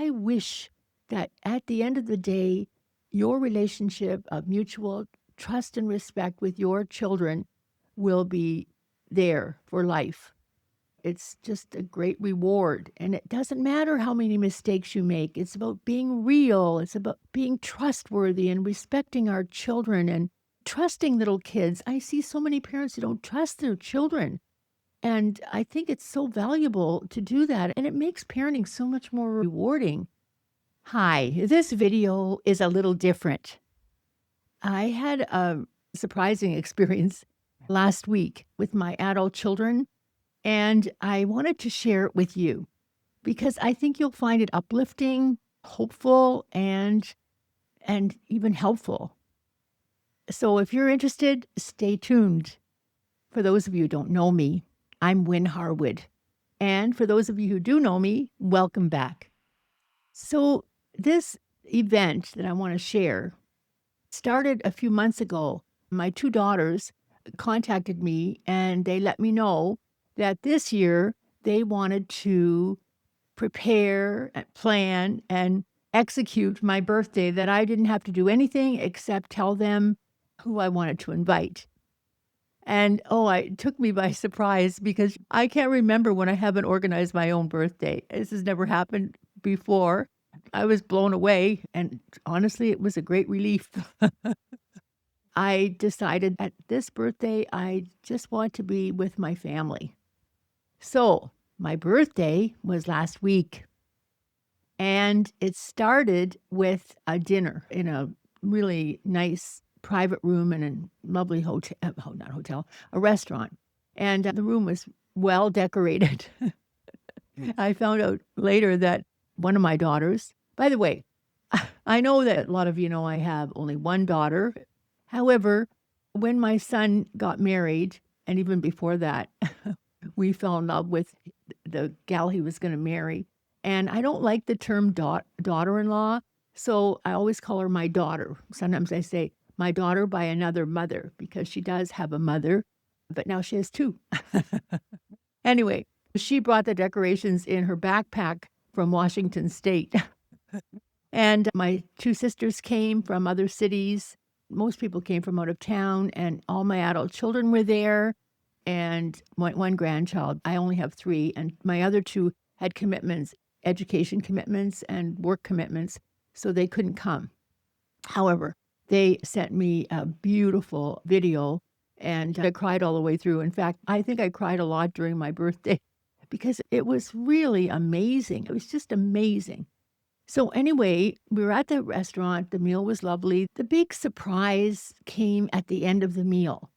I wish that at the end of the day, your relationship of mutual trust and respect with your children will be there for life. It's just a great reward. And it doesn't matter how many mistakes you make. It's about being real. It's about being trustworthy and respecting our children and trusting little kids. I see so many parents who don't trust their children. And I think it's so valuable to do that. And it makes parenting so much more rewarding. Hi, this video is a little different. I had a surprising experience last week with my adult children, and I wanted to share it with you because I think you'll find it uplifting, hopeful, and even helpful. So if you're interested, stay tuned. For those of you who don't know me, I'm Wynn Harwood. And for those of you who do know me, welcome back. So this event that I want to share started a few months ago. My two daughters contacted me and they let me know that this year they wanted to prepare and plan and execute my birthday, that I didn't have to do anything except tell them who I wanted to invite. And it took me by surprise because I can't remember when I haven't organized my own birthday. This has never happened before. I was blown away, and honestly, it was a great relief. I decided at this birthday, I just want to be with my family. So my birthday was last week, and it started with a dinner in a really nice private room in a lovely a restaurant. And the room was well decorated. I found out later that one of my daughters, by the way, I know that a lot of you know I have only one daughter. However, when my son got married, and even before that, we fell in love with the gal he was going to marry. And I don't like the term daughter-in-law, so I always call her my daughter. Sometimes I say my daughter by another mother because she does have a mother, but now she has two. Anyway, she brought the decorations in her backpack from Washington State. And my two sisters came from other cities. Most people came from out of town, and all my adult children were there. And one grandchild, I only have three, and my other two had commitments, education commitments and work commitments, so they couldn't come. However, they sent me a beautiful video, and I cried all the way through. In fact, I think I cried a lot during my birthday because it was really amazing. It was just amazing. So anyway, we were at the restaurant. The meal was lovely. The big surprise came at the end of the meal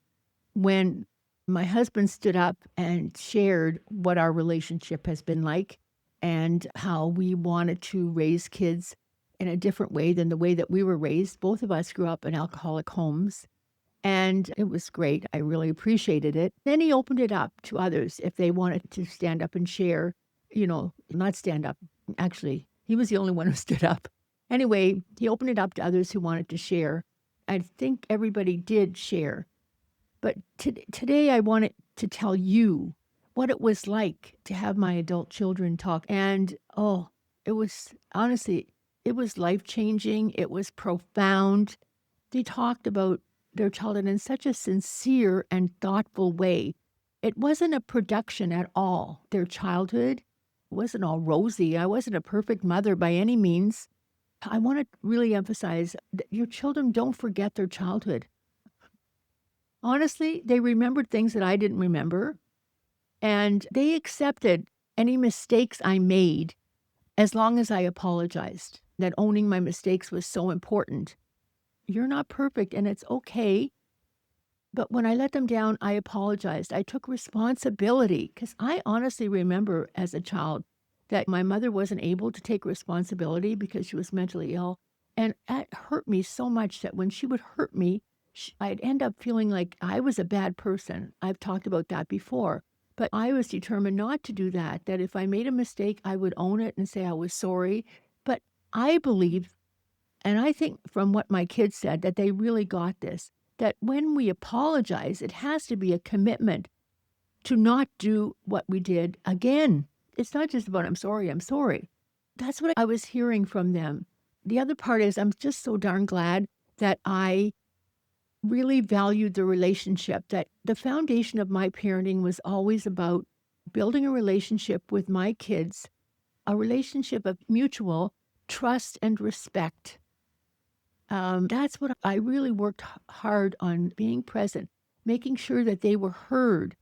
when my husband stood up and shared what our relationship has been like and how we wanted to raise kids in a different way than the way that we were raised. Both of us grew up in alcoholic homes, and it was great. I really appreciated it. Then he opened it up to others if they wanted to stand up and share, not stand up. Actually, he was the only one who stood up. Anyway, he opened it up to others who wanted to share. I think everybody did share. But today I wanted to tell you what it was like to have my adult children talk. And it was life-changing. It was profound. They talked about their childhood in such a sincere and thoughtful way. It wasn't a production at all. Their childhood wasn't all rosy. I wasn't a perfect mother by any means. I want to really emphasize that your children don't forget their childhood. Honestly, they remembered things that I didn't remember, and they accepted any mistakes I made as long as I apologized, that owning my mistakes was so important. You're not perfect, and it's okay. But when I let them down, I apologized. I took responsibility because I honestly remember as a child that my mother wasn't able to take responsibility because she was mentally ill. And it hurt me so much that when she would hurt me, I'd end up feeling like I was a bad person. I've talked about that before. But I was determined not to do that, that if I made a mistake, I would own it and say I was sorry. But I believe, and I think from what my kids said, that they really got this, that when we apologize, it has to be a commitment to not do what we did again. It's not just about I'm sorry, I'm sorry. That's what I was hearing from them. The other part is I'm just so darn glad that I really valued the relationship, that the foundation of my parenting was always about building a relationship with my kids, a relationship of mutual trust and respect. That's what I really worked hard on being present, making sure that they were heard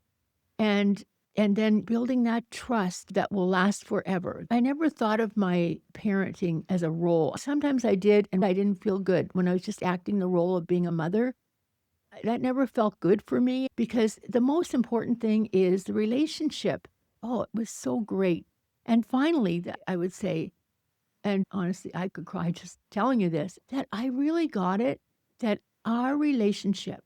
and and then building that trust that will last forever. I never thought of my parenting as a role. Sometimes I did, and I didn't feel good when I was just acting the role of being a mother. That never felt good for me because the most important thing is the relationship. Oh, it was so great. And finally, that I would say, and honestly, I could cry just telling you this, that I really got it that our relationship,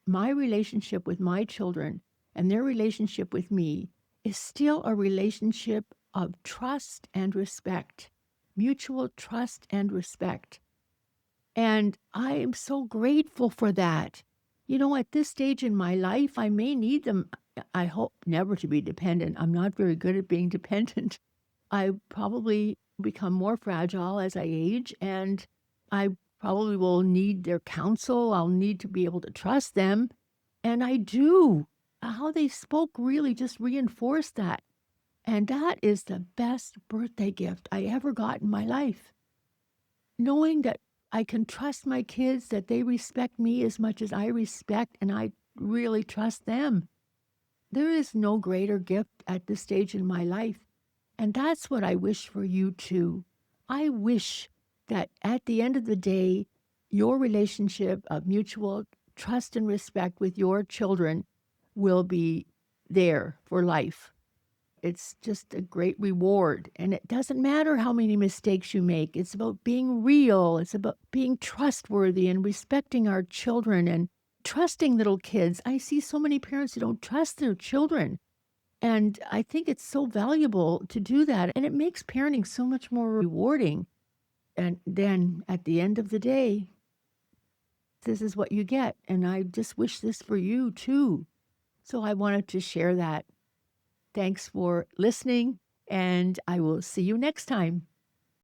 my relationship with my children and their relationship with me is still a relationship of trust and respect, mutual trust and respect. And I am so grateful for that. You know, at this stage in my life, I may need them. I hope never to be dependent. I'm not very good at being dependent. I probably become more fragile as I age, and I probably will need their counsel. I'll need to be able to trust them. And I do. How they spoke really just reinforced that. And that is the best birthday gift I ever got in my life. Knowing that I can trust my kids, that they respect me as much as I respect, and I really trust them. There is no greater gift at this stage in my life. And that's what I wish for you too. I wish that at the end of the day, your relationship of mutual trust and respect with your children will be there for life. It's just a great reward. And it doesn't matter how many mistakes you make. It's about being real. It's about being trustworthy and respecting our children and trusting little kids. I see so many parents who don't trust their children. And I think it's so valuable to do that. And it makes parenting so much more rewarding. And then at the end of the day, this is what you get. And I just wish this for you too. So I wanted to share that. Thanks for listening, and I will see you next time.